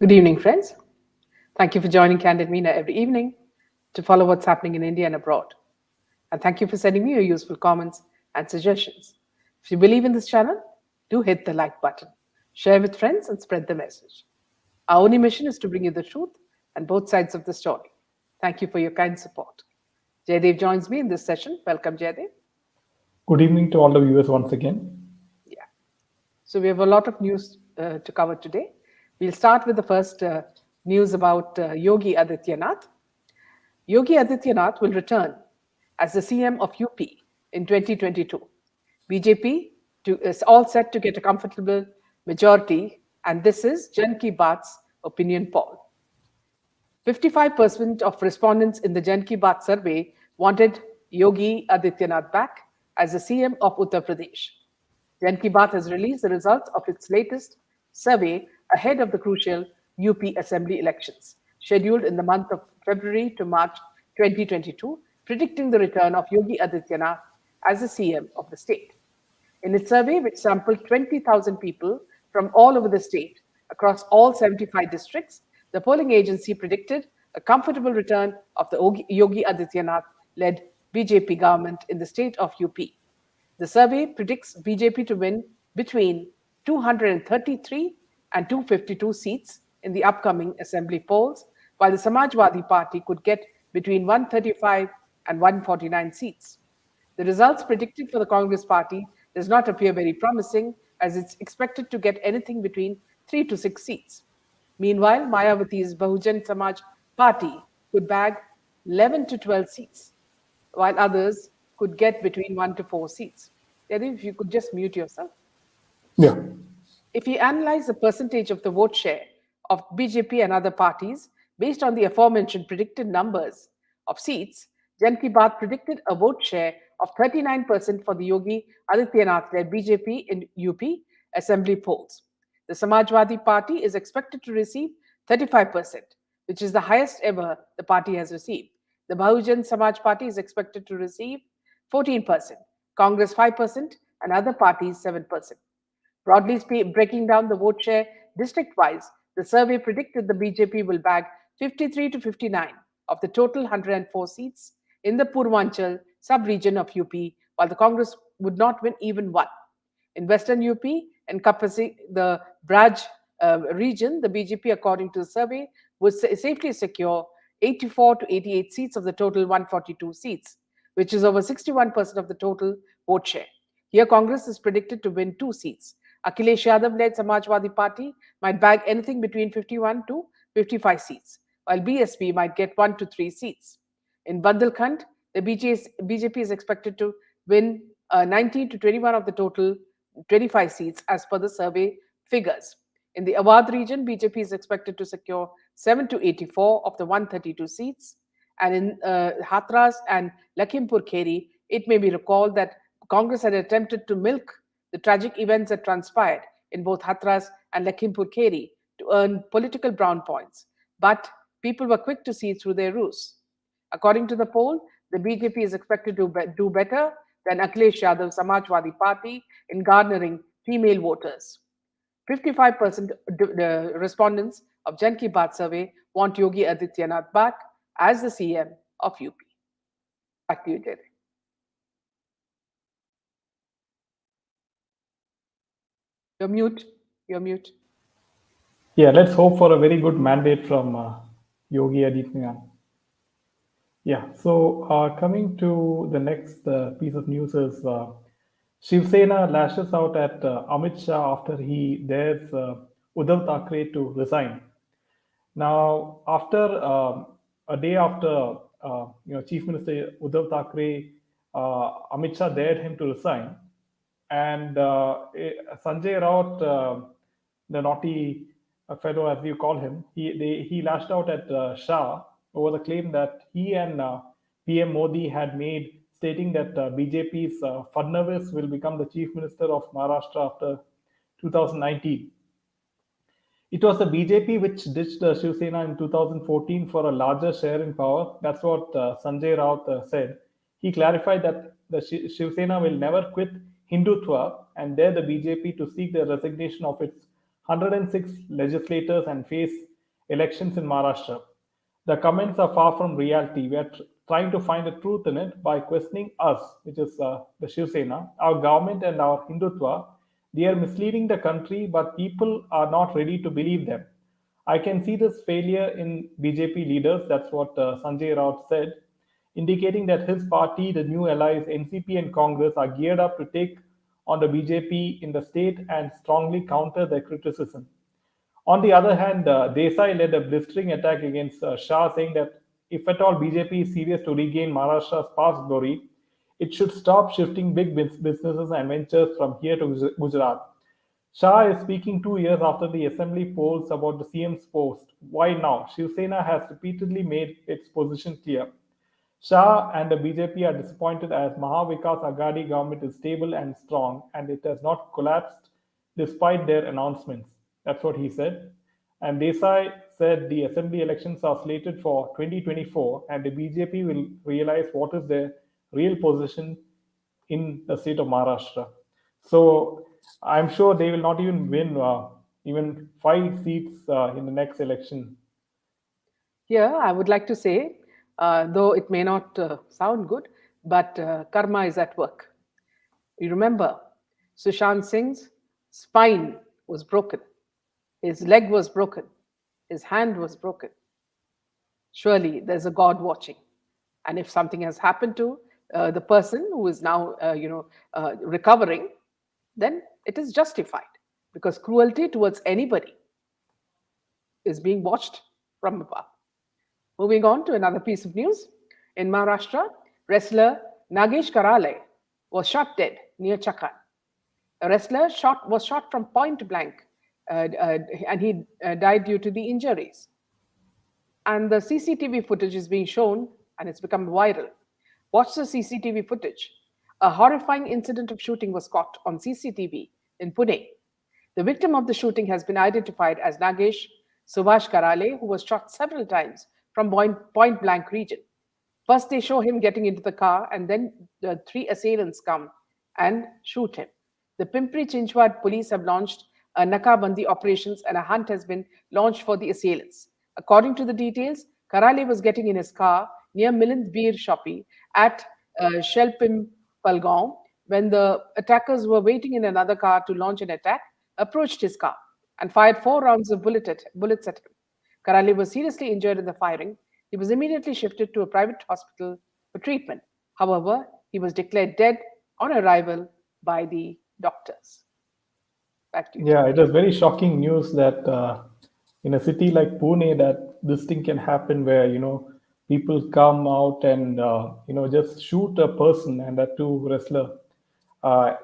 Good evening, friends. Thank you for joining Candid Meena every evening to follow what's happening in India and abroad. And thank you for sending me your useful comments and suggestions. If you believe in this channel, do hit the like button, share with friends, and spread the message. Our only mission is to bring you the truth and both sides of the story. Thank you for your kind support. Jaydev joins me in this session. Welcome, Jaydev. Good evening to all the viewers once again. Yeah. So we have a lot of news to cover today. We'll start with the first news about Yogi Adityanath. Yogi Adityanath will return as the CM of UP in 2022. BJP is all set to get a comfortable majority, and this is Jan Ki Baat's opinion poll. 55% of respondents in the Jan Ki Baat survey wanted Yogi Adityanath back as the CM of Uttar Pradesh. Jan Ki Baat has released the results of its latest survey ahead of the crucial UP Assembly elections, scheduled in the month of February to March 2022, predicting the return of Yogi Adityanath as the CM of the state. In its survey, which sampled 20,000 people from all over the state across all 75 districts, the polling agency predicted a comfortable return of the Yogi Adityanath led BJP government in the state of UP. The survey predicts BJP to win between 233 and 252 seats in the upcoming assembly polls, while the Samajwadi Party could get between 135 and 149 seats. The results predicted for the Congress party does not appear very promising, as it's expected to get anything between 3 to 6 seats. Meanwhile, Mayawati's Bahujan Samaj party could bag 11 to 12 seats, while others could get between 1 to 4 seats. If you could just mute yourself. Yeah, If we analyze the percentage of the vote share of BJP and other parties based on the aforementioned predicted numbers of seats, Jan Ki Baat predicted a vote share of 39% for the Yogi Adityanath-led BJP in UP assembly polls. The Samajwadi Party is expected to receive 35%, which is the highest ever the party has received. The Bahujan Samaj Party is expected to receive 14%, Congress 5%, and other parties 7%. Broadly breaking down the vote share district wise, the survey predicted the BJP will bag 53 to 59 of the total 104 seats in the Purvanchal sub region of UP, while the Congress would not win even one. In Western UP, encompassing the Braj region, the BJP, according to the survey, would safely secure 84 to 88 seats of the total 142 seats, which is over 61% of the total vote share. Here, Congress is predicted to win 2 seats. Akhilesh Yadav-led Samajwadi Party might bag anything between 51 to 55 seats, while BSP might get 1 to 3 seats. In Bundelkhand, the BJP is expected to win 19 to 21 of the total 25 seats as per the survey figures. In the Awadh region, BJP is expected to secure 7 to 84 of the 132 seats. And in Hathras and Lakhimpur Kheri, it may be recalled that Congress had attempted to milk the tragic events that transpired in both Hathras and Lakhimpur Kheri to earn political brown points. But people were quick to see through their ruse. According to the poll, the BJP is expected to do better than Akhilesh Yadav's Samajwadi Party in garnering female voters. 55% the respondents of Jan Ki Baat survey want Yogi Adityanath back as the CM of UP. Back to you, Jay. You're mute. You're mute. yeah. Let's hope for a very good mandate from Yogi Adityanath. Yeah. So coming to the next piece of news is Shiv Sena lashes out at Amit Shah after he dares Uddhav Thackeray to resign. Now, after a day after Chief Minister Uddhav Thackeray, Amit Shah dared him to resign, and Sanjay Raut, the naughty fellow as you call him, he lashed out at Shah over the claim that he and PM Modi had made, stating that BJP's Fadnavis will become the Chief Minister of Maharashtra after 2019. It was the BJP which ditched Shiv Sena in 2014 for a larger share in power. That's what Sanjay Raut said. He clarified that the Shiv Sena will never quit Hindutva and dare the BJP to seek the resignation of its 106 legislators and face elections in Maharashtra. The comments are far from reality. We are trying to find the truth in it by questioning us, which is the Shiv Sena, our government, and our Hindutva. They are misleading the country, but people are not ready to believe them. I can see this failure in BJP leaders. That's what Sanjay Raut said, indicating that his party, the new allies, NCP and Congress, are geared up to take on the BJP in the state and strongly counter their criticism. On the other hand, Desai led a blistering attack against Shah, saying that if at all BJP is serious to regain Maharashtra's past glory, it should stop shifting big businesses and ventures from here to Gujarat. Shah is speaking 2 years after the assembly polls about the CM's post. Why now? Shiv Sena has repeatedly made its position clear. Shah and the BJP are disappointed as Mahavikas Aghadi government is stable and strong and it has not collapsed despite their announcements. That's what he said. And Desai said the assembly elections are slated for 2024 and the BJP will realize what is their real position in the state of Maharashtra. So I'm sure they will not even win even 5 seats in the next election. Here, I would like to say, though it may not sound good, but karma is at work. You remember, Sushant Singh's spine was broken, his leg was broken, his hand was broken. Surely there's a God watching. And if something has happened to the person who is now, recovering, then it is justified because cruelty towards anybody is being watched from above. Moving on to another piece of news. In Maharashtra, wrestler Nagesh Karale was shot dead near Chakan. A wrestler was shot from point blank, and he died due to the injuries. And the CCTV footage is being shown and it's become viral. Watch the CCTV footage. A horrifying incident of shooting was caught on CCTV in Pune. The victim of the shooting has been identified as Nagesh Subhash Karale, who was shot several times from point blank region. First, they show him getting into the car, and then the three assailants come and shoot him. The Pimpri Chinchwad police have launched a Nakabandi operations, and a hunt has been launched for the assailants. According to the details, Karale was getting in his car near Milind Beer Shoppy at Shelpim Palgaon when the attackers were waiting in another car to launch an attack, approached his car and fired 4 rounds of bullets at him. Karale was seriously injured in the firing. He was immediately shifted to a private hospital for treatment. However, he was declared dead on arrival by the doctors. Back to you, Yeah, Charan. it is very shocking news that in a city like Pune that this thing can happen where people come out and just shoot a person and that too wrestler.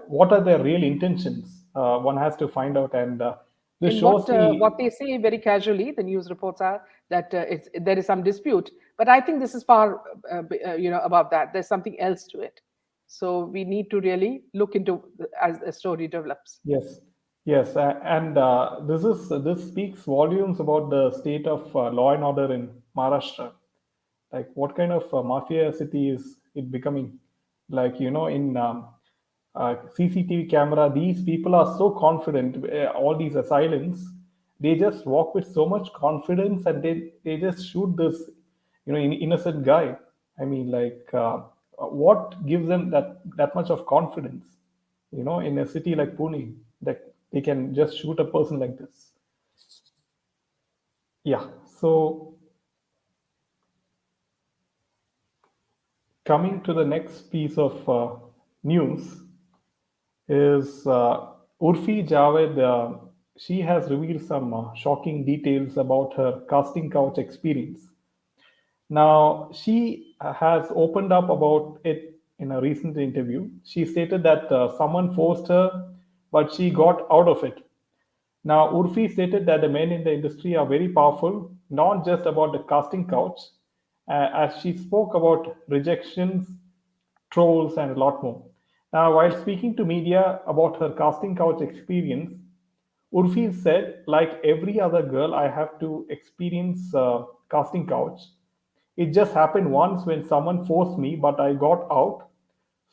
What are their real intentions? One has to find out, and this In shows what the they say very casually, the news reports are that there is some dispute, but I think this is far above that. There's something else to it, so we need to really look into as the story develops. yes, yes, and this speaks volumes about the state of law and order in Maharashtra. Like what kind of mafia city is it becoming? Like in CCTV camera, these people are so confident. All these assailants, they just walk with so much confidence, and they just shoot this innocent guy. I mean, like what gives them that much of confidence? In a city like Pune, that they can just shoot a person like this. Yeah. So coming to the next piece of news is Urfi Javed. She has revealed some shocking details about her casting couch experience. Now, she has opened up about it in a recent interview. She stated that someone forced her, but she got out of it. Now, Urfi stated that the men in the industry are very powerful, not just about the casting couch, as she spoke about rejections, trolls, and a lot more. Now, while speaking to media about her casting couch experience, Urfi said, like every other girl, I have to experience casting couch. It just happened once when someone forced me, but I got out.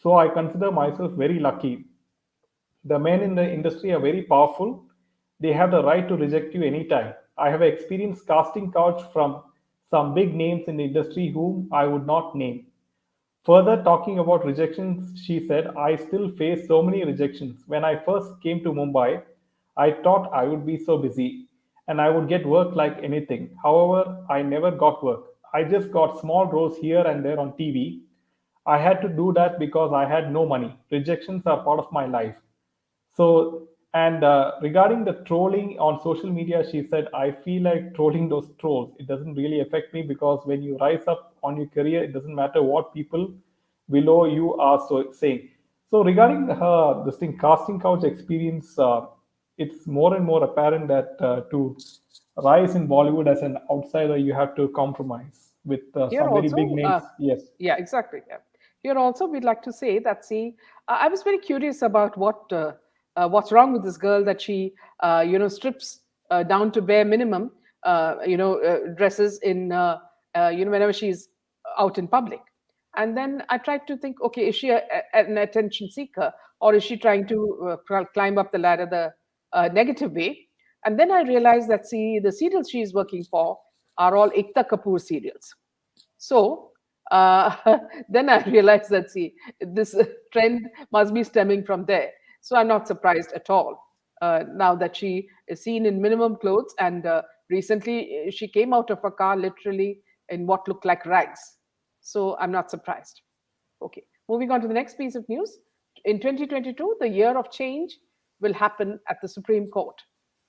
So I consider myself very lucky. The men in the industry are very powerful. They have the right to reject you anytime. I have experienced casting couch from some big names in the industry whom I would not name. Further, talking about rejections, she said, I still face so many rejections. When I first came to Mumbai, I thought I would be so busy and I would get work like anything. However, I never got work. I just got small roles here and there on TV. I had to do that because I had no money. Rejections are part of my life. So, and regarding the trolling on social media, she said, I feel like trolling those trolls. It doesn't really affect me because when you rise up on your career, it doesn't matter what people below you are saying. So, regarding her this thing casting couch experience, it's more and more apparent that to rise in Bollywood as an outsider, you have to compromise with Here some very big also, names. Yes. yeah, exactly. Yeah. Here also, we'd like to say that, see, I was very curious about what's wrong with this girl that she, strips down to bare minimum, dresses in, whenever she's out in public. And then I tried to think, okay, is she an attention seeker, or is she trying to climb up the ladder the negative way? And then I realized that, see, the serials she's working for are all Ekta Kapoor serials. So then I realized that, see, this trend must be stemming from there. So I'm not surprised at all now that she is seen in minimum clothes. And recently she came out of a car literally in what looked like rags. So I'm not surprised. Okay, moving on to the next piece of news. In 2022, the year of change will happen at the Supreme Court.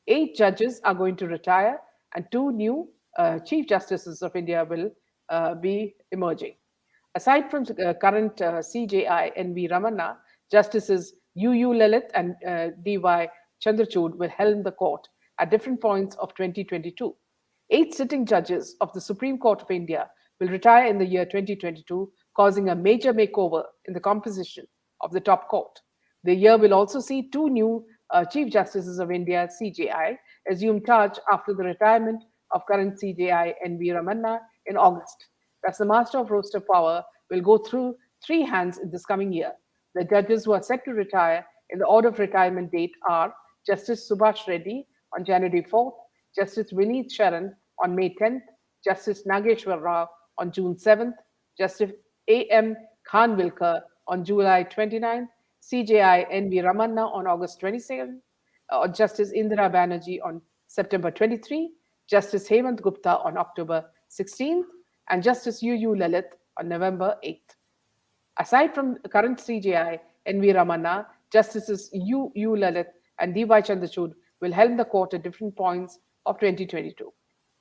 8 judges are going to retire, and 2 new Chief Justices of India will be emerging. Aside from current CJI N.V. Ramanna, Justices U.U. Lalit and D.Y. Chandrachud will helm the court at different points of 2022. 8 sitting judges of the Supreme Court of India will retire in the year 2022, causing a major makeover in the composition of the top court. The year will also see 2 new Chief Justices of India, CJI, assume charge after the retirement of current CJI N.V. Ramanna in August. Thus, the master of roster power will go through 3 hands in this coming year. The judges who are set to retire in the order of retirement date are Justice Subhash Reddy on January 4th, Justice Vineet Sharan on May 10th, Justice Nageshwar Rao on June 7th, Justice A.M. Khanwilkar on July 29th, CJI N.V. Ramanna on August 22nd, Justice Indira Banerjee on September 23, Justice Hemant Gupta on October 16th, and Justice U.U. Lalit on November 8th. Aside from current CJI N.V. Ramanna, Justices U. Lalit and D.Y. Chandrachud will helm the court at different points of 2022.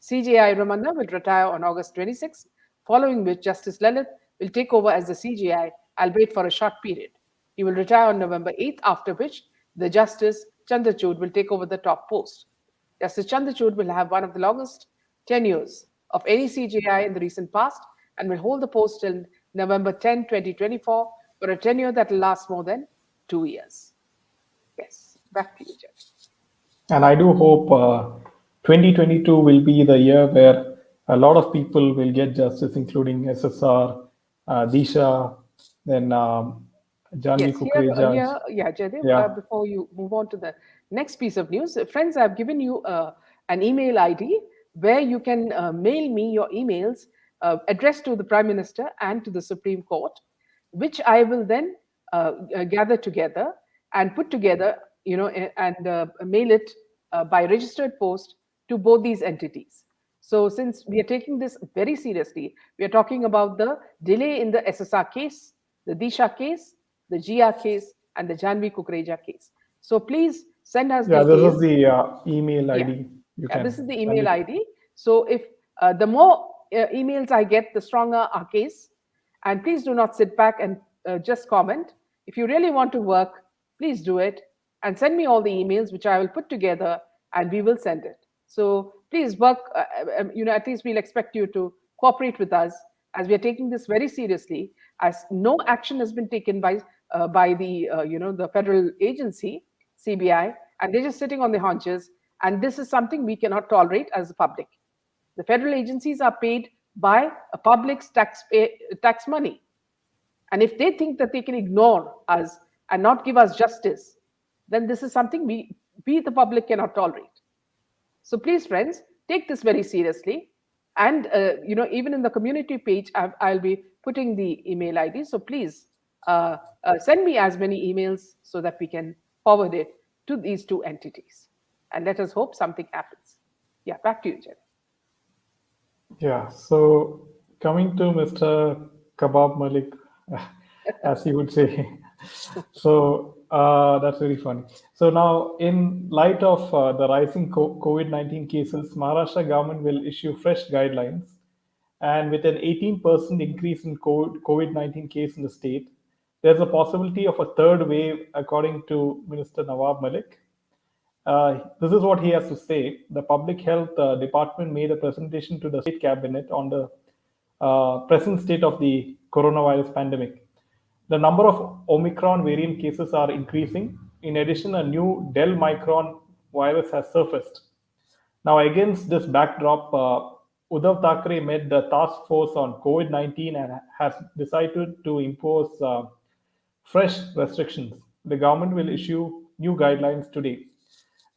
CJI Ramanna will retire on August 26, following which Justice Lalit will take over as the CJI, albeit for a short period. He will retire on November 8th, after which the Justice Chandrachud will take over the top post. Justice Chandrachud will have one of the longest tenures of any CJI in the recent past and will hold the post till November 10, 2024, for a tenure that will last more than 2 years. Yes, back to you, Judge. And I do hope 2022 will be the year where a lot of people will get justice, including SSR, Disha, then Janvi Yes, here, Kukreja. yeah, Jaidev, Yeah, before you move on to the next piece of news, friends, I've given you an email ID where you can mail me your emails addressed to the Prime Minister and to the Supreme Court, which I will then gather together and put together, and mail it by registered post to both these entities. So, since we are taking this very seriously, we are talking about the delay in the SSR case, the Disha case, the GR case, and the Janvi Kukreja case. So please send us yeah, this is details. the email Yeah, ID. You yeah. This can is the send email it. ID. So if the more emails I get, the stronger our case. And please do not sit back and just comment. If you really want to work, please do it and send me all the emails, which I will put together and we will send it. So please work. At least we'll expect you to cooperate with us as we are taking this very seriously. As no action has been taken by the federal agency CBI, and they're just sitting on their haunches. And this is something we cannot tolerate as the public. The federal agencies are paid by a public's tax money. And if they think that they can ignore us and not give us justice, then this is something we, the public, cannot tolerate. So please, friends, take this very seriously. And even in the community page, I'll be putting the email ID. So please send me as many emails so that we can forward it to these two entities. And let us hope something happens. Yeah, back to you, Jen. Yeah, so coming to Mr. Kebab Malik, as you would say, so that's very funny. So now, in light of the rising COVID-19 cases, Maharashtra government will issue fresh guidelines, and with an 18% increase in COVID-19 case in the state, there's a possibility of a third wave, according to Minister Nawab Malik. This is what he has to say. The Public Health Department made a presentation to the state cabinet on the present state of the coronavirus pandemic. The number of Omicron variant cases are increasing. In addition, a new Delmicron virus has surfaced. Now, against this backdrop, Uddhav Thackeray met the task force on COVID 19 and has decided to impose fresh restrictions. The government will issue new guidelines today.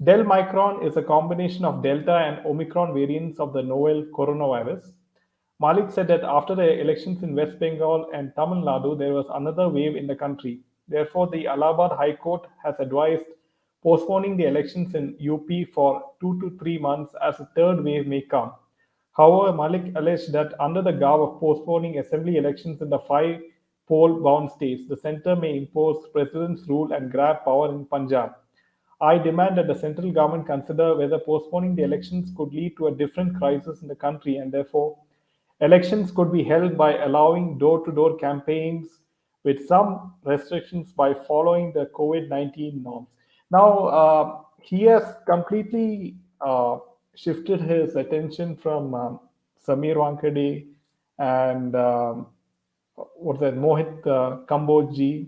Delmicron is a combination of Delta and Omicron variants of the novel coronavirus. Malik said that after the elections in West Bengal and Tamil Nadu, there was another wave in the country. Therefore, the Allahabad High Court has advised postponing the elections in UP for 2 to 3 months as a third wave may come. However, Malik alleged that under the garb of postponing assembly elections in the five poll bound states, the center may impose president's rule and grab power in Punjab. I demand that the central government consider whether postponing the elections could lead to a different crisis in the country, and therefore elections could be held by allowing door to door campaigns with some restrictions by following the COVID 19 norms. Now, he has completely shifted his attention from Samir Wankade and what's that, Mohit Kambodji,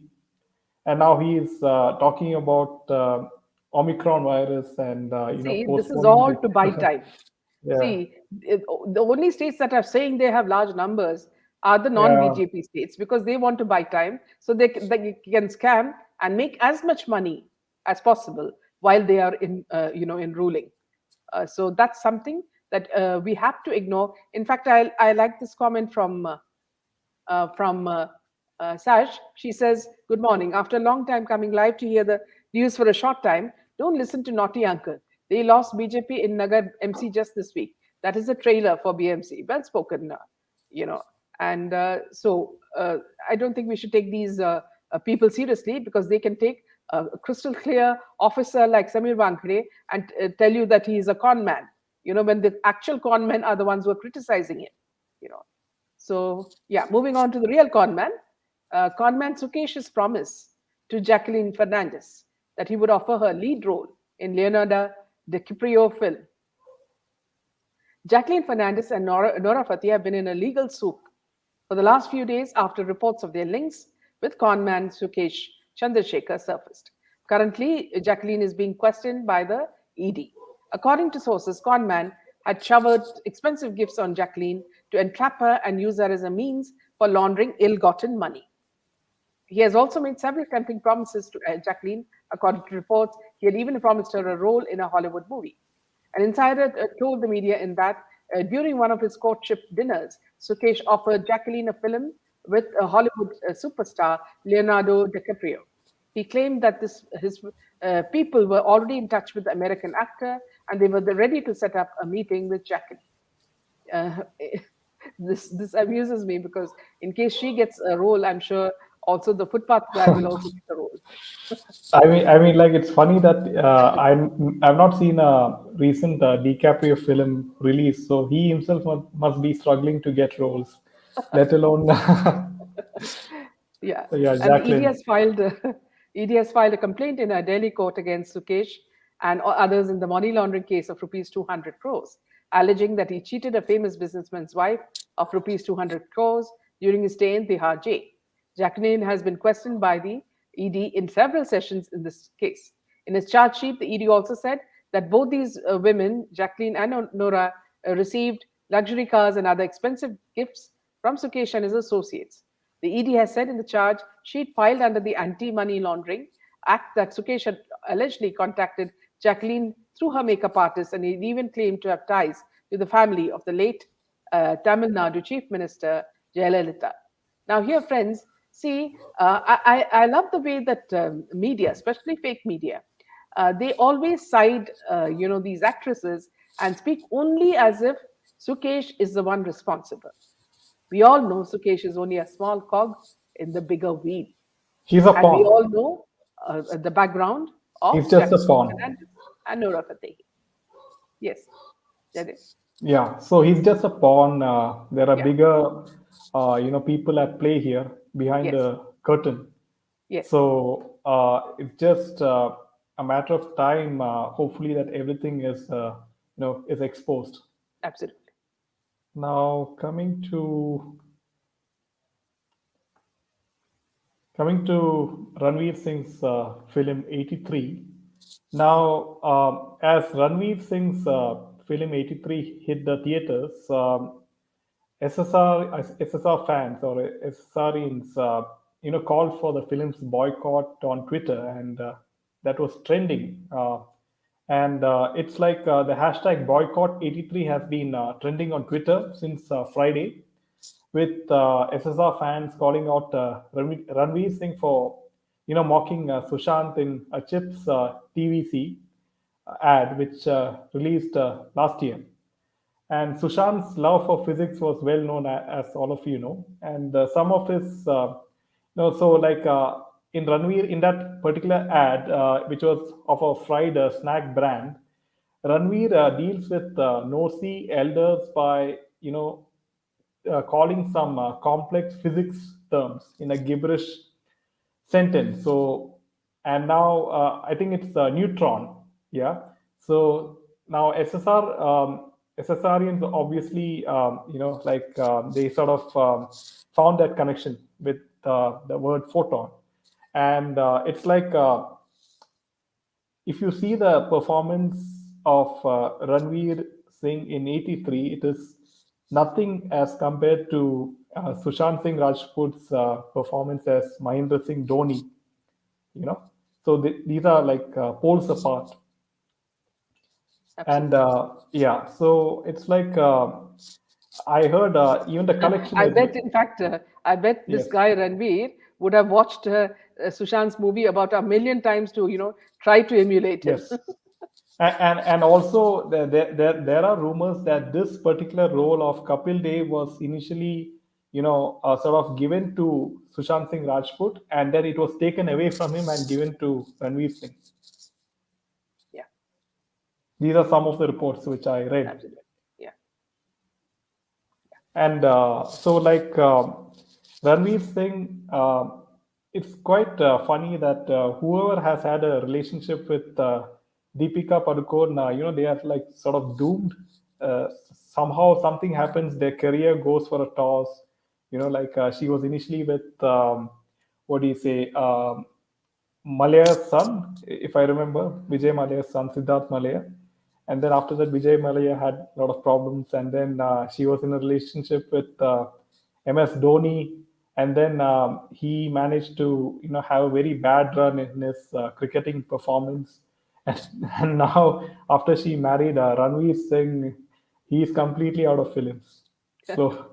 and now he is talking about Omicron virus and See, this is postponing all the to buy time. yeah, See, the only states that are saying they have large numbers are the yeah. non-BJP states because they want to buy time so they can scam and make as much money as possible while they are in ruling. So that's something that we have to ignore. In fact, I like this comment from Sash. She says, "Good morning. After a long time coming live to hear the news for a short time, don't listen to naughty uncle. They lost BJP in Nagar MC just this week. That is a trailer for BMC. Well spoken, you know. And I don't think we should take these people seriously because they can take a crystal clear officer like Samir Wankre and tell you that he is a con man. When the actual con men are the ones who are criticizing him. You know, so, yeah, moving on to the real conman. Conman Sukesh's promise to Jacqueline Fernandez that he would offer her lead role in Leonardo DiCaprio film. Jacqueline Fernandez and Nora Fateh have been in a legal soup for the last few days after reports of their links with conman Sukesh Chandrasekhar surfaced. Currently, Jacqueline is being questioned by the ED. According to sources, conman had showered expensive gifts on Jacqueline to entrap her and use her as a means for laundering ill gotten money. He has also made several tempting promises to Jacqueline. According to reports, he had even promised her a role in a Hollywood movie. An insider told the media in that during one of his courtship dinners, Sukesh offered Jacqueline a film with a Hollywood superstar, Leonardo DiCaprio. He claimed that his people were already in touch with the American actor and they were ready to set up a meeting with Jacqueline. Uh, this amuses me because in case she gets a role, I'm sure also the footpath guy will also get a role. I mean, like it's funny that I've not seen a recent DiCaprio film release, so he himself must be struggling to get roles, let alone Yeah, yeah, and the ED Jacqueline. has filed ED has filed a complaint in a Delhi court against Sukesh and others in the money laundering case of rupees 200 crores, alleging that he cheated a famous businessman's wife of rupees 200 crores during his stay in Tihar jail. Jacqueline has been questioned by the ED in several sessions in this case. In his charge sheet, the ED also said that both these women, Jacqueline and Nora, received luxury cars and other expensive gifts from Sukesh and his associates. The ED has said in the charge sheet filed under the Anti Money Laundering Act that Sukesh had allegedly contacted Jacqueline through her makeup artist, and it even claimed to have ties to the family of the late Tamil Nadu Chief Minister Jayalalitha. Now, here, friends, see, I love the way that media, especially fake media, they always side, these actresses and speak only as if Sukesh is the one responsible. We all know Sukesh is only a small cog in the bigger wheel. He's a And we pawn. all know the background of He's just a Jacqueline pawn. Fernandez and Nora Fatehi. Yes, Jadid. Yeah, so he's just a pawn. There are Yeah, bigger, people at play here behind yes, the curtain. yes, So it's just a matter of time. Hopefully, that everything is exposed. absolutely. Now, coming to Ranveer Singh's film 83. Now, as Ranveer Singh's film 83 hit the theaters, SSR fans or SSRians, called for the film's boycott on Twitter, and that was trending. And it's like the hashtag boycott 83 has been trending on Twitter since Friday, with SSR fans calling out Ranveer Singh for, mocking Sushant in a Chips TVC ad, which released last year. And Sushant's love for physics was well known, as all of you know. And some of his, so like in Ranveer, in that particular ad, which was of a fried snack brand, Ranveer deals with nosy elders by, calling some complex physics terms in a gibberish sentence. So, and now I think it's neutron. Yeah. So now SSRians obviously, they sort of found that connection with the word photon. And it's like, if you see the performance of Ranveer Singh in 83, it is nothing as compared to Sushant Singh Rajput's performance as Mahendra Singh Dhoni, you know. So these are like poles apart. And Absolutely. yeah, so it's like, I heard even the collection I is, bet, in fact, I bet this yes, guy Ranveer would have watched Sushant's movie about a million times to, try to emulate him. yes. And also there are rumors that this particular role of Kapil Dev was initially, sort of given to Sushant Singh Rajput, and then it was taken away from him and given to Ranveer Singh. Yeah, These are some of the reports which I read. absolutely. Yeah, And so, like, Ranveer Singh, it's quite funny that whoever has had a relationship with Deepika Padukone, they are like sort of doomed. Somehow, something happens, their career goes for a toss. Like she was initially with, what do you say, Malaya's son, if I remember, Vijay Malaya's son, Siddharth Malaya. And then after that, Vijay Malaya had a lot of problems. And then she was in a relationship with MS Dhoni. And then he managed to, have a very bad run in his cricketing performance. And now, after she married Ranveer Singh, he's completely out of films. So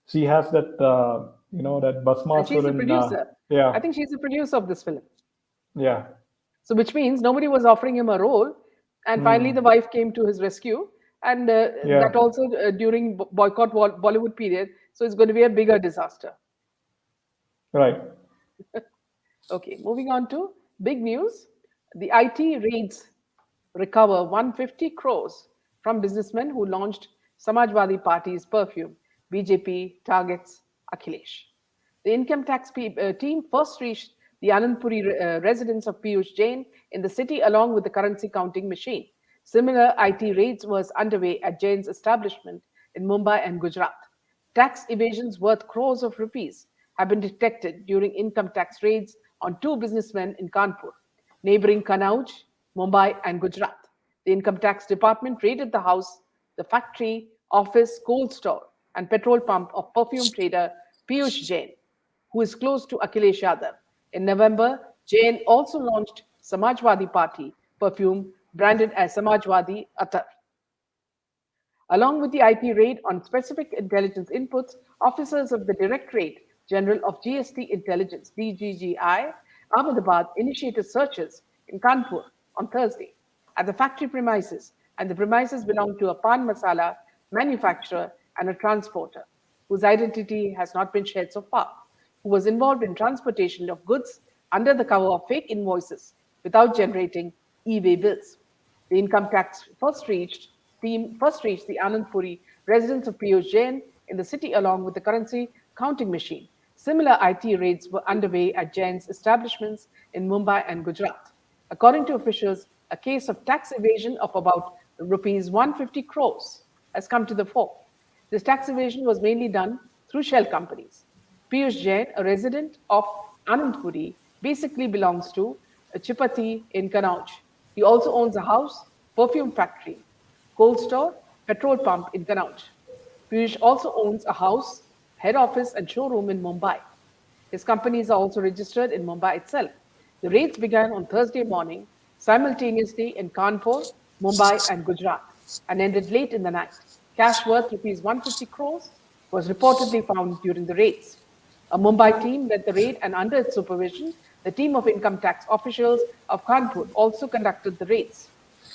she has that, that and she's the Basmasuran, producer. yeah, I think she's the producer of this film. yeah. So, which means nobody was offering him a role, and finally the Hmm. wife came to his rescue, and Yeah, that also during boycott Bollywood period. So it's going to be a bigger disaster. right. Okay, moving on to big news. The IT raids recover 150 crores from businessmen who launched Samajwadi Party's perfume. BJP targets Akhilesh. The income tax team first reached the Anandpuri residence of Piyush Jain in the city along with the currency counting machine. Similar IT raids was underway at Jain's establishment in Mumbai and Gujarat. Tax evasions worth crores of rupees have been detected during income tax raids on two businessmen in Kanpur, neighboring Kanauj, Mumbai, and Gujarat. The income tax department raided the house, the factory, office, coal store, and petrol pump of perfume trader Piyush Jain, who is close to Akhilesh Yadav. In November, Jain also launched Samajwadi Party perfume branded as Samajwadi Atar. Along with the IP raid on specific intelligence inputs, officers of the Directorate General of GST Intelligence (DGGI) Ahmedabad initiated searches in Kanpur on Thursday at the factory premises, and the premises belong to a pan masala manufacturer and a transporter, whose identity has not been shared so far, who was involved in transportation of goods under the cover of fake invoices without generating e-way bills. The income tax first reached the Anandpuri residence of Piyush Jain in the city along with the currency counting machine. Similar IT raids were underway at Jain's establishments in Mumbai and Gujarat. According to officials, a case of tax evasion of about rupees 150 crores has come to the fore. This tax evasion was mainly done through shell companies. Piyush Jain, a resident of Anandpuri, basically belongs to Chipati in Kannauj. He also owns a house, perfume factory, coal store, petrol pump in Kannauj. Piyush also owns a house, head office, and showroom in Mumbai. His companies are also registered in Mumbai itself. The raids began on Thursday morning, simultaneously in Kanpur, Mumbai, and Gujarat, and ended late in the night. Cash worth rupees 150 crores was reportedly found during the raids. A Mumbai team led the raid, and under its supervision, the team of income tax officials of Kanpur also conducted the raids.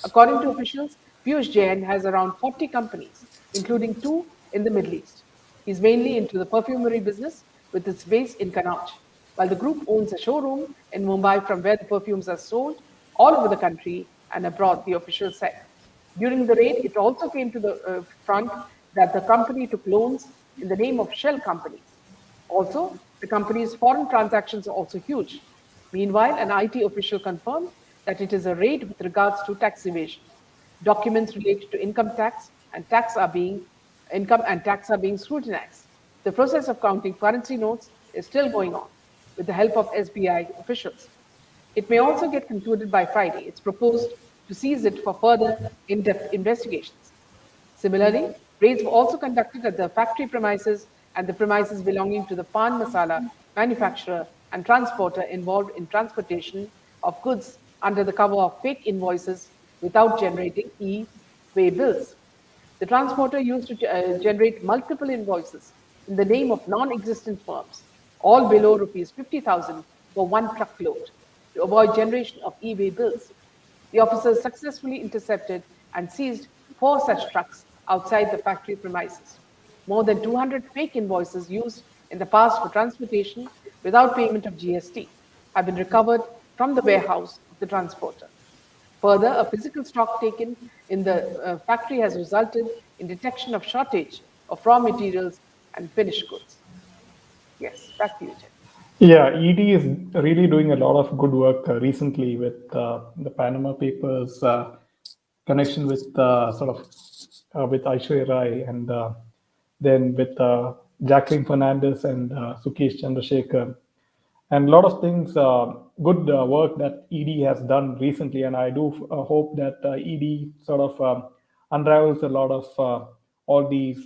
According to officials, Piyush Jain has around 40 companies, including two in the Middle East. He's mainly into the perfumery business with its base in Kannauj, while the group owns a showroom in Mumbai from where the perfumes are sold all over the country and abroad, the officials said. During the raid, it also came to the front that the company took loans in the name of shell companies. Also, the company's foreign transactions are also huge. Meanwhile, an IT official confirmed that it is a raid with regards to tax evasion. Documents related to income and tax are being scrutinized. The process of counting currency notes is still going on with the help of SBI officials. It may also get concluded by Friday. It's proposed to seize it for further in depth investigations. Similarly, raids were also conducted at the factory premises and the premises belonging to the pan masala manufacturer and transporter involved in transportation of goods under the cover of fake invoices without generating e-way bills. The transporter used to generate multiple invoices in the name of non existent firms, all below rupees 50,000 for one truckload, to avoid generation of e way bills. The officers successfully intercepted and seized four such trucks outside the factory premises. More than 200 fake invoices used in the past for transportation without payment of GST have been recovered from the warehouse of the transporter. Further, a physical stock taken in the factory has resulted in detection of shortage of raw materials and finished goods. Yes, back to you, Jen. Yeah, ED is really doing a lot of good work recently with the Panama Papers connection with sort of with Aishwarya Rai and then with Jacqueline Fernandez and Sukesh Chandrasekhar and a lot of things, good work that ED has done recently, and I do hope that ED sort of unravels a lot of all these,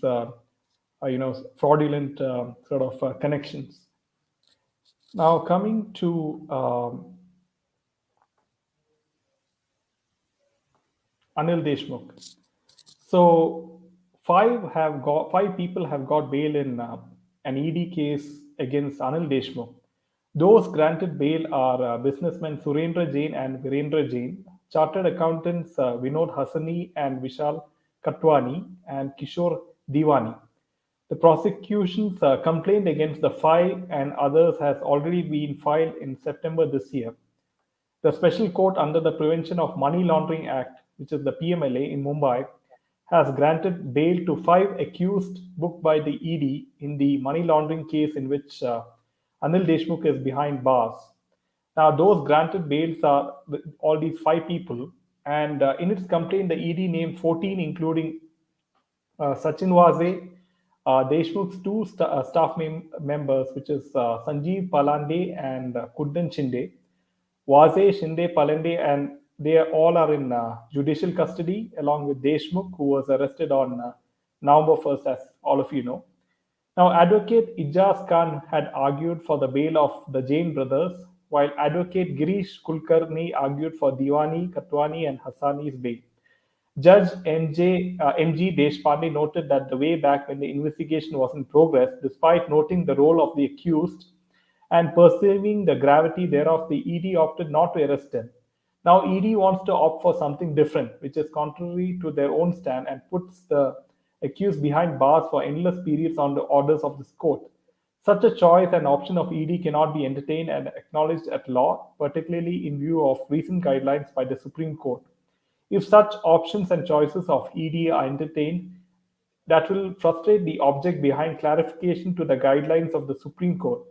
fraudulent sort of connections. Now, coming to Anil Deshmukh. So five people have got bail in an ED case against Anil Deshmukh. Those granted bail are businessmen Surendra Jain and Virendra Jain, chartered accountants Vinod Hassani and Vishal Katwani, and Kishore Diwani. The prosecution's complaint against the five and others has already been filed in September this year. The Special Court under the Prevention of Money Laundering Act, which is the PMLA in Mumbai, has granted bail to five accused booked by the ED in the money laundering case in which Anil Deshmukh is behind bars. Now, those granted bails are all these five people, and in its complaint, the ED named 14, including Sachin Waze, Deshmukh's two staff members, which is Sanjeev Palande and Kuddan Shinde. Waze, Shinde, Palande, and they all are in judicial custody along with Deshmukh, who was arrested on November 1st, as all of you know. Now, advocate Ijaz Khan had argued for the bail of the Jain brothers, while advocate Girish Kulkarni argued for Diwani, Katwani, and Hassani's bail. Judge M.G. Deshpande noted that the way back when the investigation was in progress, despite noting the role of the accused and perceiving the gravity thereof, the ED opted not to arrest him. Now, ED wants to opt for something different, which is contrary to their own stand and puts the accused behind bars for endless periods on the orders of this court. Such a choice and option of ED cannot be entertained and acknowledged at law, particularly in view of recent guidelines by the Supreme Court. If such options and choices of ED are entertained, that will frustrate the object behind clarification to the guidelines of the Supreme Court.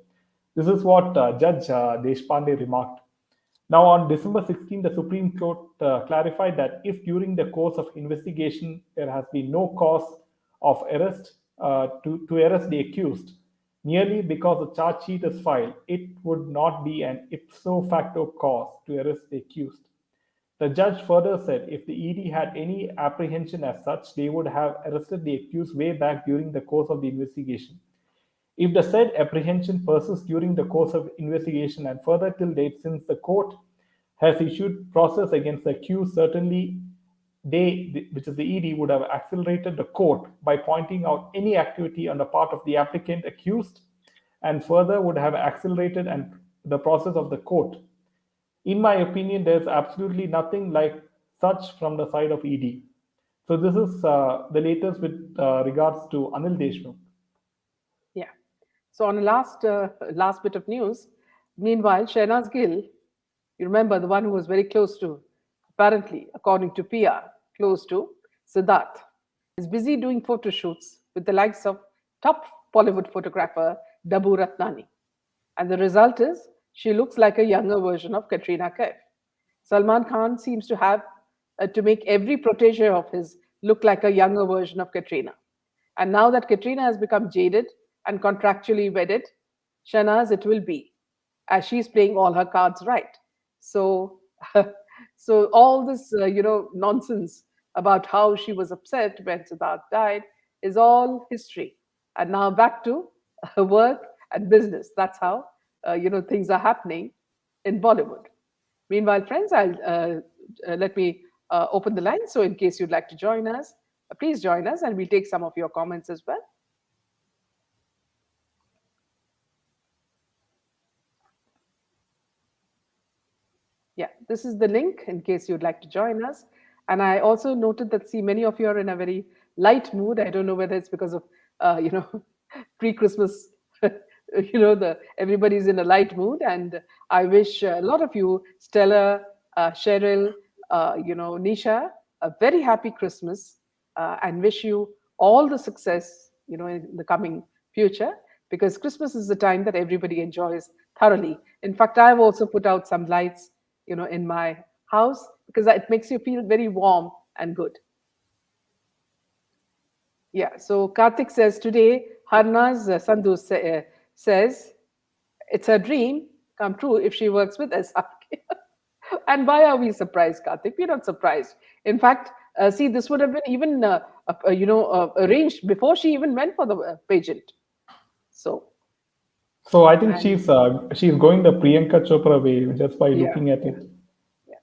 This is what Judge Deshpande remarked. Now, on December 16, the Supreme Court clarified that if during the course of investigation there has been no cause of arrest to arrest the accused, merely because a charge sheet is filed, it would not be an ipso facto cause to arrest the accused. The judge further said if the ED had any apprehension as such, they would have arrested the accused way back during the course of the investigation. If the said apprehension persists during the course of investigation and further till date since the court has issued process against the accused, certainly they, which is the ED, would have accelerated the court by pointing out any activity on the part of the applicant accused and further would have accelerated and the process of the court. In my opinion, there's absolutely nothing like such from the side of ED. So this is the latest with regards to Anil Deshmukh. Yeah. So on a last bit of news, meanwhile, Shahnaz Gill, you remember the one who was very close to, apparently, according to PR, close to Siddharth, is busy doing photo shoots with the likes of top Bollywood photographer Dabu Ratnani. And the result is she looks like a younger version of Katrina Kaif. Salman Khan seems to have to make every protege of his look like a younger version of Katrina. And now that Katrina has become jaded and contractually wedded, Shahnaz it will be, as she's playing all her cards right. So, so all this nonsense about how she was upset when Siddharth died is all history. And now back to work and business. That's how things are happening in Bollywood. Meanwhile, friends, I'll let me open the line. So, in case you'd like to join us, please join us, and we'll take some of your comments as well. Yeah, this is the link in case you'd like to join us. And I also noted that, see, many of you are in a very light mood. I don't know whether it's because of, pre-Christmas, the everybody's in a light mood. And I wish a lot of you, Stella, Cheryl, Nisha, a very happy Christmas, and wish you all the success, in the coming future, because Christmas is the time that everybody enjoys thoroughly. In fact, I've also put out some lights in my house because it makes you feel very warm and good. Yeah. So Karthik says today, Harna's says it's her dream come true if she works with SRK. And why are we surprised, Karthik? We're not surprised. In fact, see, this would have been even arranged before she even went for the pageant. So. So I think she's going the Priyanka Chopra way just by Yeah, looking at yeah, it. yeah.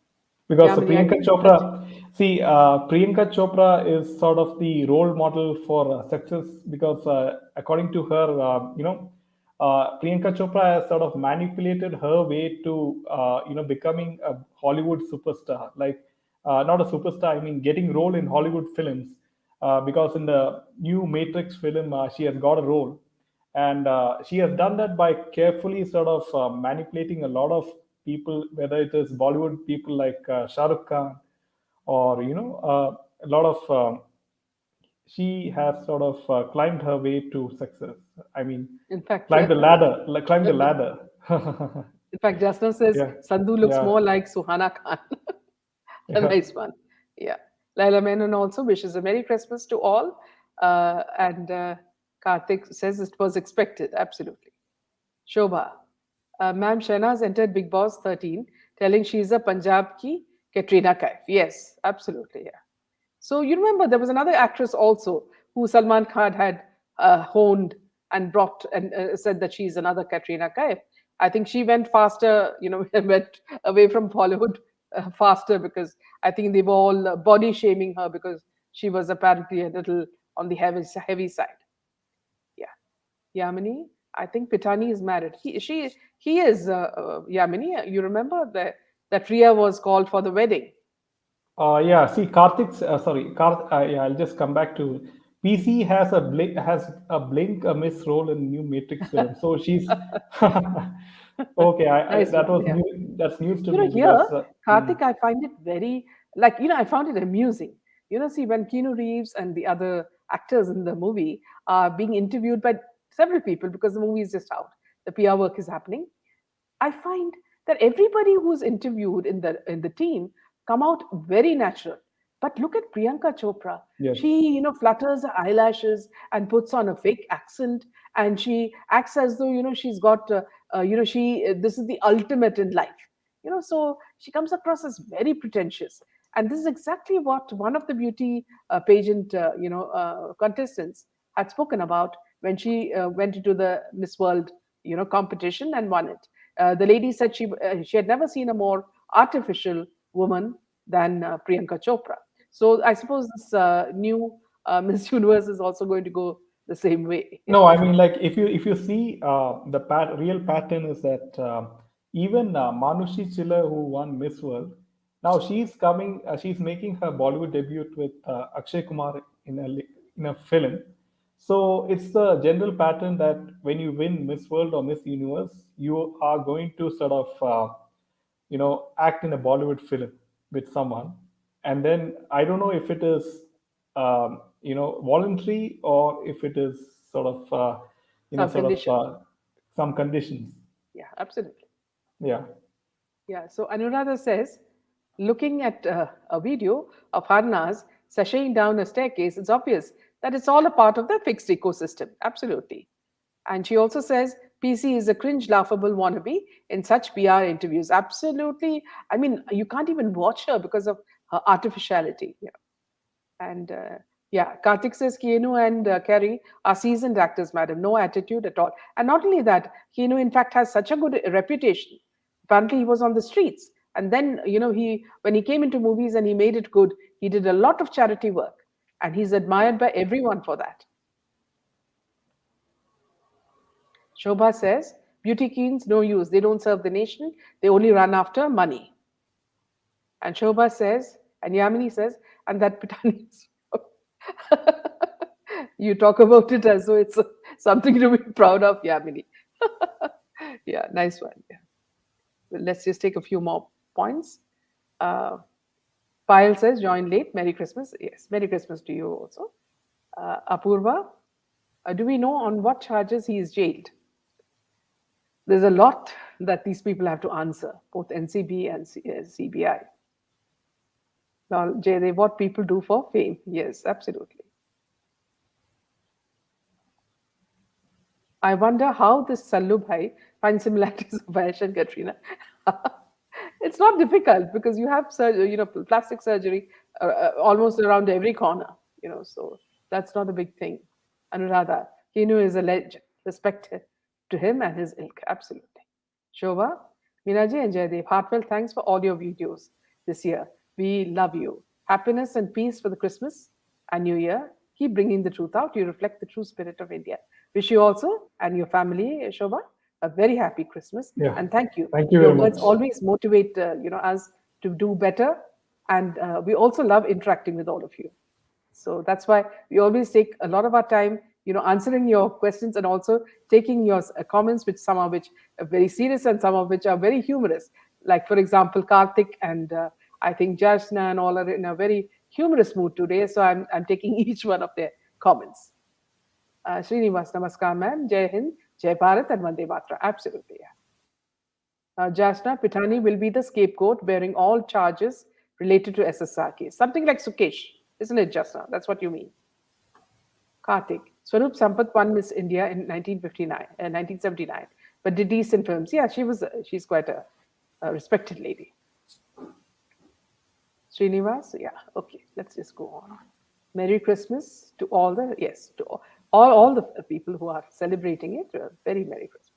Because the Jamini, I Priyanka think that. Chopra, see, Priyanka Chopra is sort of the role model for success because, according to her, Priyanka Chopra has sort of manipulated her way to, becoming a Hollywood superstar. Like, not a superstar, I mean, getting role in Hollywood films. Because in the new Matrix film, she has got a role, and she has done that by carefully sort of manipulating a lot of people, whether it is Bollywood people like Shah Rukh Khan or a lot of she has sort of climbed her way to success. I mean, In fact, climbed the ladder, climb the ladder. in fact, Jasna says Yeah, Sandhu looks yeah, more like Suhana Khan. A yeah. nice one. Yeah. Laila Menon also wishes a Merry Christmas to all. And Karthik says it was expected. Absolutely. Shobha. Ma'am Shahnaz entered Big Boss 13 telling she's a Punjab ki Katrina Kaif. Yes, absolutely. Yeah. So you remember there was another actress also who Salman Khan had honed and brought and said that she's another Katrina Kaif. I think she went faster, went away from Bollywood faster because I think they were all body shaming her because she was apparently a little on the heavy side. Yeah. Yamini, I think Pitani is married. He is Yamini. You remember that Ria was called for the wedding. Yeah, see, Karthik's, sorry, yeah, I'll just come back to PC has a blink a miss role in new Matrix film. So she's okay. Nice That one. was Yeah. new. That's news to me Here, because Karthik, I find it very, like, I find it amusing. See, when Keanu Reeves and the other actors in the movie are being interviewed by several people because the movie is just out, the PR work is happening. I find that everybody who's interviewed in the team come out very natural. But look at Priyanka Chopra. yes, She, flutters her eyelashes and puts on a fake accent, and she acts as though she's got, she this is the ultimate in life. So she comes across as very pretentious, and this is exactly what one of the beauty pageant, contestants had spoken about when she went into the Miss World, competition and won it. The lady said she had never seen a more artificial woman than Priyanka Chopra. So I suppose this new Miss Universe is also going to go the same way. no, I mean, like, if you see real pattern is that even Manushi Chiller, who won Miss World, now she's making her Bollywood debut with Akshay Kumar in a film. So it's the general pattern that when you win Miss World or Miss Universe, you are going to sort of act in a Bollywood film with someone, and then I don't know if it is voluntary or if it is sort of Some sort of conditions. some conditions. Yeah, absolutely. Yeah. Yeah. So Anuradha says, looking at a video of Harnas sashaying down a staircase, it's obvious that it's all a part of the fixed ecosystem. Absolutely. And she also says PC is a cringe, laughable wannabe in such PR interviews. Absolutely. I mean, you can't even watch her because of her artificiality. And yeah, Karthik says Kienu and Kerry are seasoned actors, madam. No attitude at all. And not only that, Kienu, in fact, has such a good reputation. Apparently, he was on the streets. And then, when he came into movies and he made it good, he did a lot of charity work. And he's admired by everyone for that. Shobha says, beauty queens, no use. They don't serve the nation. They only run after money. And Shobha says, and Yamini says, and that Pitani is. You talk about it as though it's something to be proud of, Yamini. Yeah, nice one. Yeah. Well, let's just take a few more points. Uh, Payal says, join late. Merry Christmas. Yes, Merry Christmas to you also. Apurva, do we know on what charges he is jailed? There's a lot that these people have to answer, both NCB and CBI. Now, Jay, what people do for fame. Yes, absolutely. I wonder how this Sallu Bhai finds similarities of Vash and Katrina. It's not difficult because you have plastic surgery almost around every corner, so that's not a big thing. Anuradha, Hinu is a legend. Respect to him and his ilk, absolutely. Shobha, Minaji and Jaydev, heartfelt thanks for all your videos this year. We love you. Happiness and peace for the Christmas and New Year. Keep bringing the truth out. You reflect the true spirit of India. Wish you also and your family, Shobha, a very happy Christmas. Yeah. And thank you. Thank you Your very words much. always motivate us to do better. And we also love interacting with all of you. So that's why we always take a lot of our time, answering your questions and also taking your comments, which some of which are very serious and some of which are very humorous. Like, for example, Karthik and I think Jashna and all are in a very humorous mood today. So I'm taking each one of their comments. Srinivas, namaskar, ma'am. Jai Hind, Jai Bharat, and Vande Matra. Absolutely, yeah. Jasna Pitani will be the scapegoat bearing all charges related to SSR case. Something like Sukesh, isn't it, Jasna? That's what you mean. Karthik. Swarup Sampath won Miss India in 1979, but did decent films. Yeah, she's quite a respected lady. Srinivas, yeah, okay, let's just go on. Merry Christmas to to all the people who are celebrating it. Very Merry Christmas.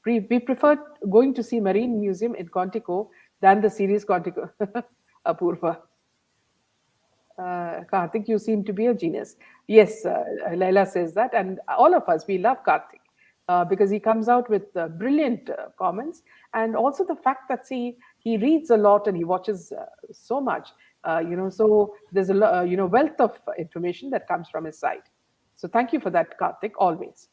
We prefer going to see Marine Museum in Quantico than the series Quantico. Apurva. Karthik, you seem to be a genius. Yes, Laila says that, and all of us, we love Karthik because he comes out with brilliant comments, and also the fact that, see, he reads a lot and he watches so much, so there's wealth of information that comes from his side. So thank you for that, Karthik, always.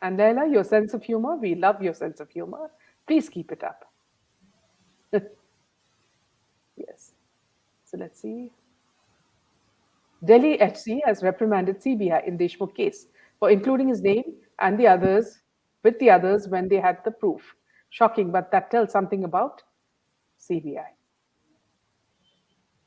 And Laila, your sense of humor, we love your sense of humor. Please keep it up. Yes. So let's see. Delhi HC has reprimanded CBI in Deshmukh case for including his name and the others with the others when they had the proof. Shocking, but that tells something about CBI.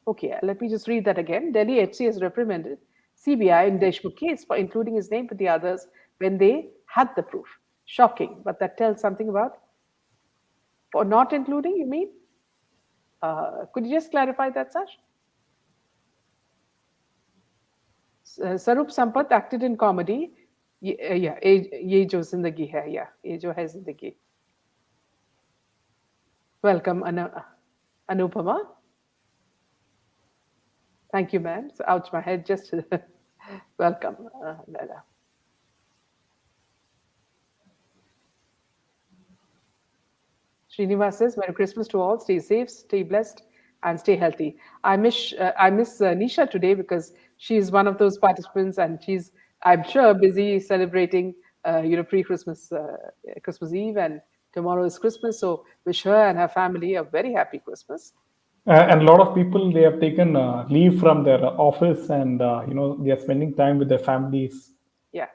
Okay, let me just read that again. Delhi HC has reprimanded CBI in Deshmukh case for including his name with the others when they had the proof. Shocking, but that tells something about for not including. You mean? Could you just clarify that, Sash? Sarup Sampath acted in comedy. Yeah, ये जो जिंदगी है, yeah, ये जो है जिंदगी. Welcome, Anupama. Thank you, ma'am. So, ouch, my head just. Welcome, Lala. Srinivas says, Merry Christmas to all. Stay safe, stay blessed, and stay healthy. I miss Nisha today because she's one of those participants, and she's, I'm sure, busy celebrating, pre-Christmas, Christmas Eve, and tomorrow is Christmas. So wish her and her family a very happy Christmas. And a lot of people, they have taken leave from their office, and they are spending time with their families. Yeah.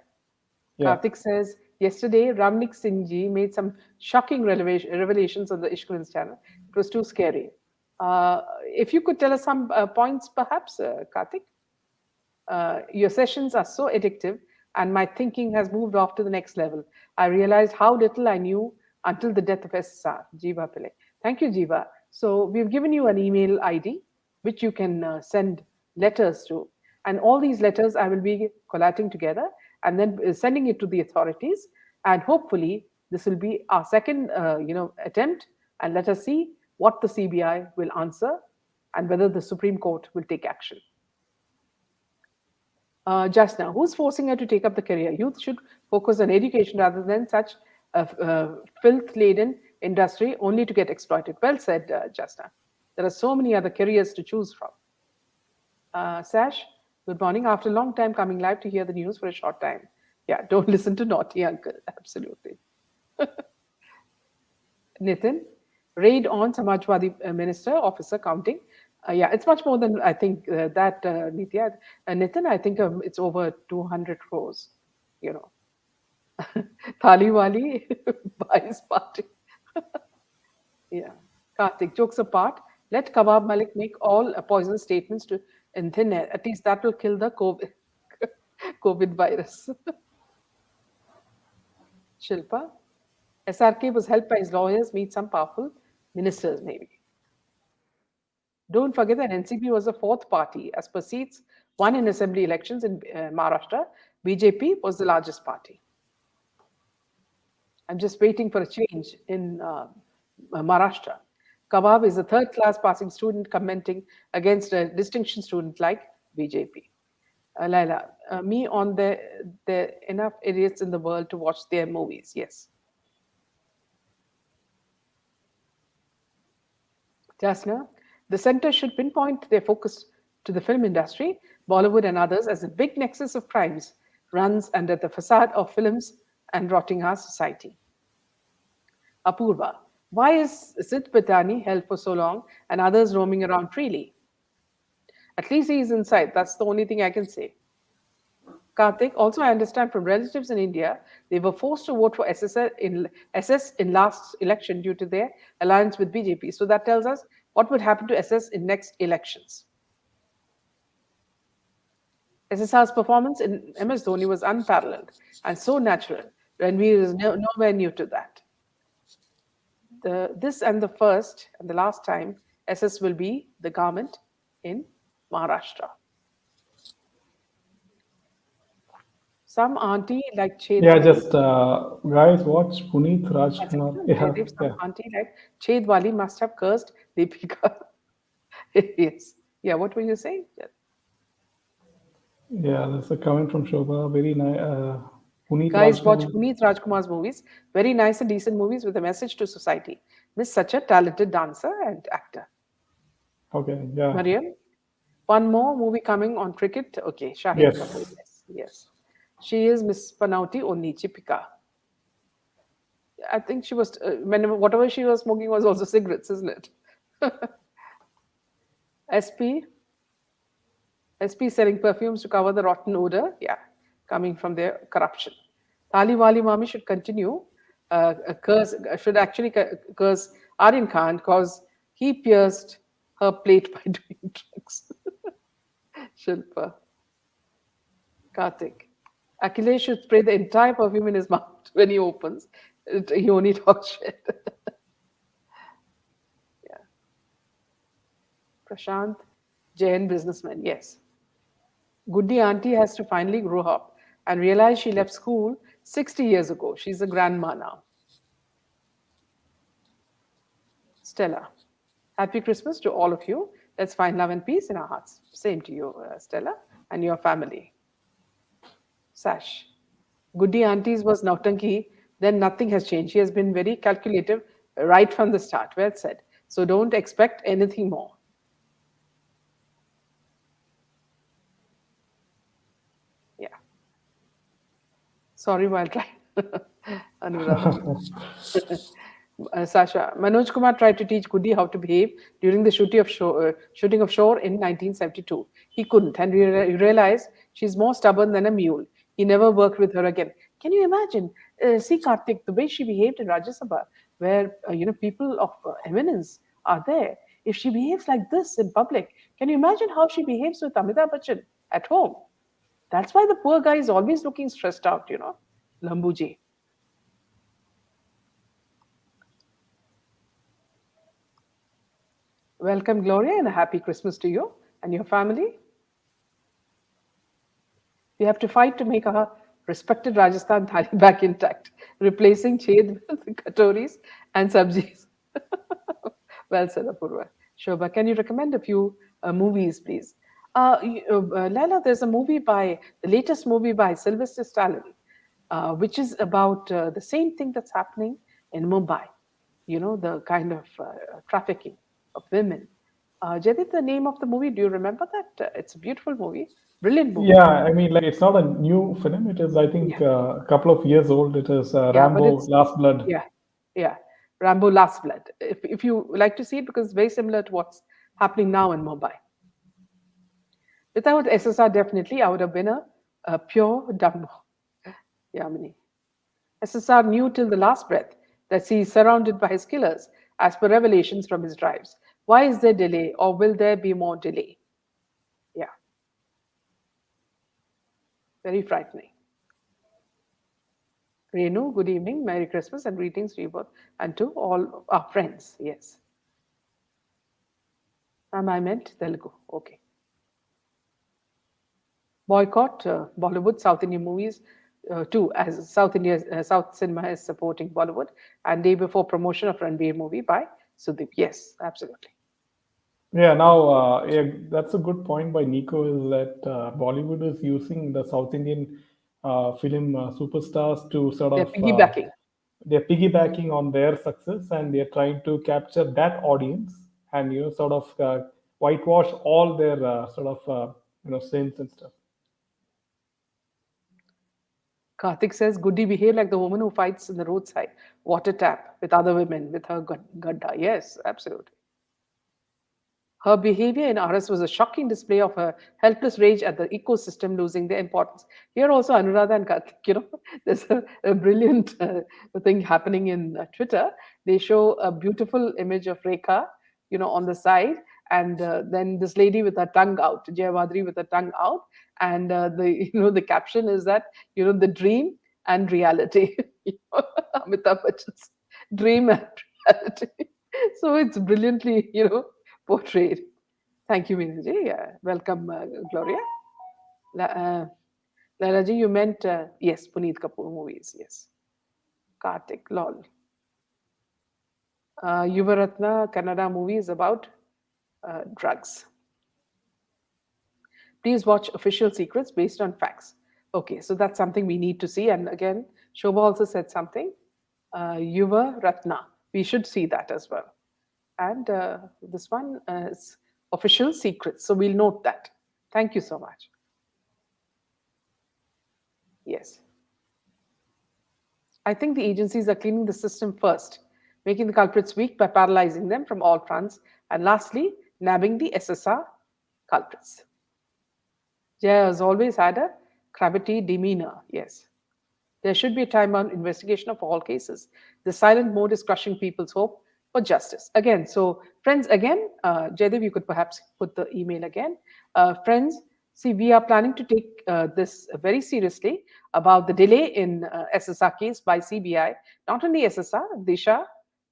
Yeah. Karthik says, yesterday Ramnik Singh ji made some shocking revelations on the Ishkulin's channel. It was too scary. If you could tell us some points, perhaps, Karthik? Your sessions are so addictive, and my thinking has moved off to the next level. I realized how little I knew until the death of SSR, Jiva Pillai. Thank you, Jiva. So, we've given you an email ID which you can send letters to. And all these letters I will be collating together and then sending it to the authorities. And hopefully, this will be our second attempt. And let us see what the CBI will answer and whether the Supreme Court will take action. Just now, who's forcing her to take up the career? Youth should focus on education rather than such a filth-laden industry only to get exploited. Well said, just now. There are so many other careers to choose from. Sash, good morning. After a long time coming live to hear the news for a short time. Yeah, don't listen to naughty uncle. Absolutely. Nitin, raid on Samajwadi minister, officer counting. Yeah, it's much more than I think that, Nitya. Nitin, I think it's over 200 crores, you know. Thali Wali buys party. Yeah. Karthik, jokes apart, let Kebab Malik make all poison statements to in thin air. At least that will kill the COVID, COVID virus. Shilpa, SRK was helped by his lawyers meet some powerful ministers, maybe. Don't forget that NCP was the fourth party as per seats won in assembly elections in Maharashtra. BJP was the largest party. I'm just waiting for a change in Maharashtra. Kebab is a third class passing student commenting against a distinction student like BJP. Laila, me on the enough idiots in the world to watch their movies. Yes. Jasna, the center should pinpoint their focus to the film industry, Bollywood and others, as a big nexus of crimes runs under the facade of films and rotting our society. Apurva, why is Sid Pitani held for so long and others roaming around freely? At least he is inside. That's the only thing I can say. Karthik, also I understand from relatives in India, they were forced to vote for SS in last election due to their alliance with BJP. So that tells us what would happen to SS in next elections. SSR's performance in MS Dhoni was unparalleled and so natural. Ranveer is nowhere near to that. This and the first and the last time SS will be the government in Maharashtra. Some auntie like Ched Yeah, Wali. just guys, watch Puneeth One second, Rajkumar. no, Yeah, Jaydev, some yeah, auntie like Ched Wali must have cursed Deepika. Yes. Yeah, what were you saying? Yeah. yeah. That's a comment from Shobha. Very nice. Puneeth Guys, watch Rajkumar. Puneet Rajkumar's movies. Very nice and decent movies with a message to society. Miss such a talented dancer and actor. Okay, yeah, Mariam, one more movie coming on cricket. Okay, Shahid Kapoor. yes. Yes, yes. She is Miss Panauti Onichipika. I think she was, whatever she was smoking was also cigarettes, isn't it? SP, SP selling perfumes to cover the rotten odor. Yeah, coming from their corruption. Tali Wali Mami should continue, should actually curse Aryan Khan because he pierced her plate by doing drugs. Shilpa, Karthik. Akhilesh should spray the entire perfume in his mouth when he opens. He only talks shit. Yeah. Prashant, Jain businessman. Yes. Goody auntie has to finally grow up and realize she left school 60 years ago. She's a grandma now. Stella. Happy Christmas to all of you. Let's find love and peace in our hearts. Same to you, Stella, and your family. Sash. Goody aunties was Nautanki, then nothing has changed. She has been very calculative right from the start. Well said. So don't expect anything more. Yeah. Sorry while trying. Anuradha. Sasha, Manoj Kumar tried to teach Goody how to behave during the shooting of Shore in 1972. He couldn't, and he realized she's more stubborn than a mule. He never worked with her again. Can you imagine? See Karthik, the way she behaved in Rajya Sabha, where people of eminence are there. If she behaves like this in public, can you imagine how she behaves with Amitabh Bachchan at home? That's why the poor guy is always looking stressed out, Lambuji. Welcome, Gloria, and a happy Christmas to you and your family. We have to fight to make our respected Rajasthan thali back intact, replacing ched with katoris and sabjis. Well said, Apurva. Shobha, can you recommend a few movies, please? Laila, there's a movie the latest movie by Sylvester Stallone, which is about the same thing that's happening in Mumbai, the kind of trafficking of women. Jadit, the name of the movie, do you remember that? It's a beautiful movie, brilliant movie. Yeah, I mean, like it's not a new film. It is, I think, Yeah, a couple of years old. It is yeah, but Rambo: it's, Last Blood. yeah, yeah. Rambo Last Blood. If you like to see it, because it's very similar to what's happening now in Mumbai. Without SSR, definitely, I would have been a pure Dumbo. Yamini. SSR knew till the last breath that he is surrounded by his killers, as per revelations from his drives. Why is there delay, or will there be more delay? Yeah, very frightening. Renu, good evening, Merry Christmas, and greetings to you both, and to all our friends. Yes. I meant Telugu. Okay. Boycott Bollywood, South Indian movies too, as South cinema is supporting Bollywood. And day before promotion of Ranveer movie by Sudeep. Yes, absolutely. Yeah, now yeah, that's a good point by Nico. Is that Bollywood is using the South Indian film superstars to sort They're of piggybacking. they're piggybacking on their success, and they're trying to capture that audience, and sort of whitewash all their sort of sins and stuff. Karthik says, Goody behave like the woman who fights in the roadside water tap with other women with her gadda. Yes, absolutely. Her behavior in RS was a shocking display of her helpless rage at the ecosystem losing their importance. Here also, Anuradha and Karthik, there's a brilliant thing happening in Twitter. They show a beautiful image of Rekha, on the side, and then this lady with her tongue out, Jayavadri with her tongue out, and the caption is that the dream and reality, Amitabh Bachchan's dream and reality. So it's brilliantly, portrayed. Thank you, Meenaji. Welcome, Gloria. La- uh, Lalaji, you meant, yes, Puneet Kapoor movies, yes. Kartik, lol. Yuvaratna Kannada movie is about drugs. Please watch Official Secrets based on facts. Okay, so that's something we need to see. And again, Shobha also said something. Yuva Ratna. We should see that as well. And this one is Official Secrets. So we'll note that. Thank you so much. Yes. I think the agencies are cleaning the system first, making the culprits weak by paralyzing them from all fronts, and lastly, nabbing the SSR culprits. Jaya has always had a crabby demeanor, yes. There should be a time-bound investigation of all cases. The silent mode is crushing people's hope for justice. Again, so friends, again, Jaydev, you could perhaps put the email again. Friends, see, we are planning to take this very seriously about the delay in SSR case by CBI, not only SSR, Disha,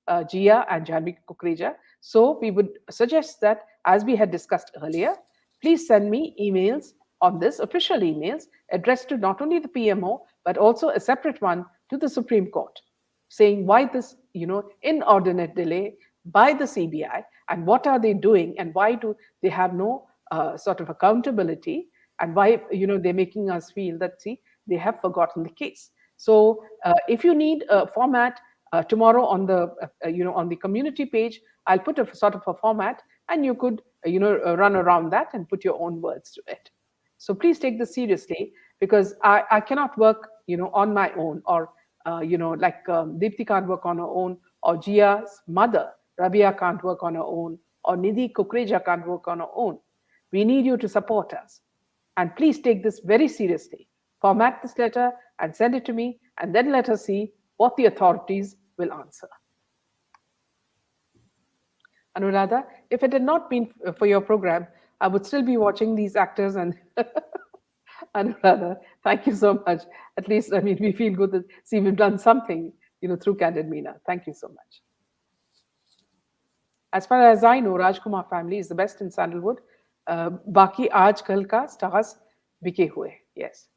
Jia, and Janvi Kukreja. So we would suggest that, as we had discussed earlier, please send me emails on this, official emails addressed to not only the PMO but also a separate one to the Supreme Court, saying why this inordinate delay by the CBI, and what are they doing, and why do they have no sort of accountability, and why they're making us feel that, see, they have forgotten the case. So if you need a format, tomorrow on the on the community page, I'll put a sort of a format, and you could run around that and put your own words to it. So please take this seriously, because I cannot work on my own, or like Deepthi can't work on her own, or Jia's mother Rabia can't work on her own, or Nidhi Kukreja can't work on her own. We need you to support us, and please take this very seriously. Format this letter and send it to me, and then let us see what the authorities will answer. Anuradha, if it had not been for your program, I would still be watching these actors and Anuradha, thank you so much. At least, I mean, we feel good that, see, we've done something, through Candid Meena. Thank you so much. As far as I know, Rajkumar family is the best in Sandalwood. Baki aajkal ka stars bike hue. Yes.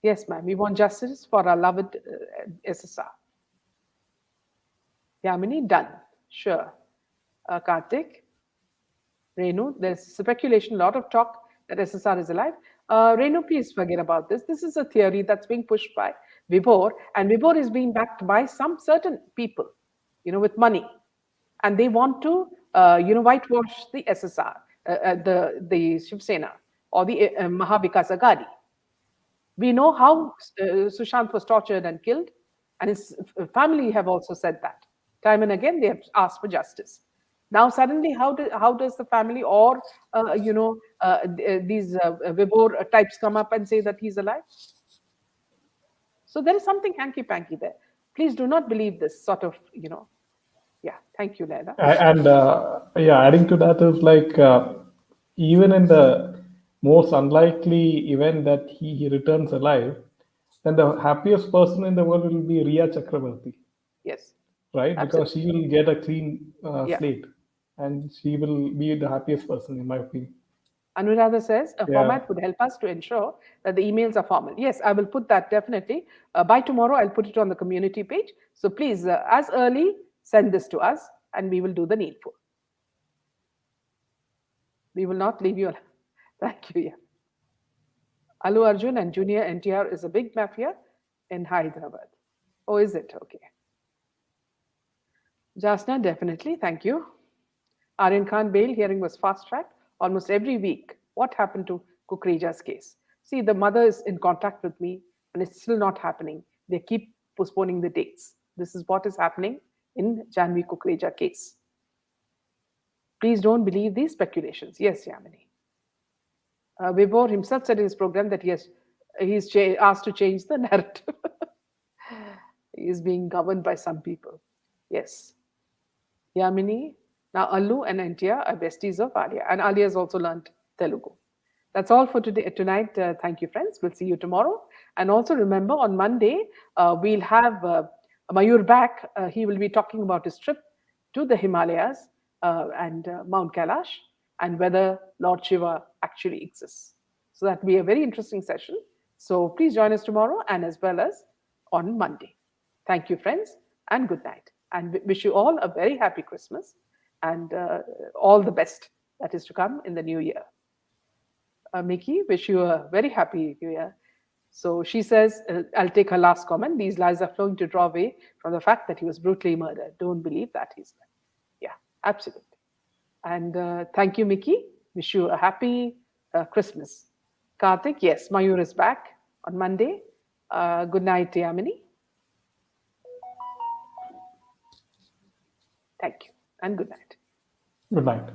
Yes, ma'am. We want justice for our loved SSR. Yamini, done. Sure. Kartik, Renu, there's speculation, a lot of talk that SSR is alive. Renu, please forget about this. This is a theory that's being pushed by Vibhor, and Vibhor is being backed by some certain people, with money, and they want to, whitewash the SSR, the Shiv Sena, or the Mahavikas Aghadi. We know how Sushant was tortured and killed, and his family have also said that. Time and again, they have asked for justice. Now, suddenly, how does the family, or these Vibhor types come up and say that he's alive? So there is something hanky-panky there. Please do not believe this sort of, Yeah, thank you, Leila. And yeah, adding to that is like even in the most unlikely event that he returns alive, then the happiest person in the world will be Riya Chakrabarti, Yes, right? Because absolutely. she will get a clean Yeah. slate, and she will be the happiest person, in my opinion. Anuradha says a Yeah. format would help us to ensure that the emails are formal. Yes, I will put that definitely. By tomorrow, I'll put it on the community page. So please, as early, send this to us, and we will do the needful. We will not leave you alone. Thank you. Yeah. Alu Arjun and Junior NTR is a big mafia in Hyderabad. Oh, is it? Okay. Jasna, definitely. Thank you. Aryan Khan bail hearing was fast tracked almost every week. What happened to Kukreja's case? See, the mother is in contact with me, and it's still not happening. They keep postponing the dates. This is what is happening in Janvi Kukreja case. Please don't believe these speculations. Yes, Yamini. Vibhor himself said in his program that yes, he's asked to change the narrative. He is being governed by some people. Yes. Yamini. Now, Allu and Antia are besties of Alia, and Alia has also learned Telugu. That's all for today. Tonight, thank you, friends. We'll see you tomorrow. And also remember, on Monday, we'll have Mayur back. He will be talking about his trip to the Himalayas and Mount Kailash, and whether Lord Shiva actually exists. So that'll be a very interesting session. So please join us tomorrow and as well as on Monday. Thank you, friends, and good night. And wish you all a very happy Christmas and all the best that is to come in the new year. Mickey, wish you a very happy new year. So she says, I'll take her last comment. These lies are flowing to draw away from the fact that he was brutally murdered. Don't believe that he's dead. Yeah, absolutely. And thank you, Mickey. Wish you a happy Christmas. Karthik, yes, Mayur is back on Monday. Good night, Yamini. Thank you, and good night. Good night.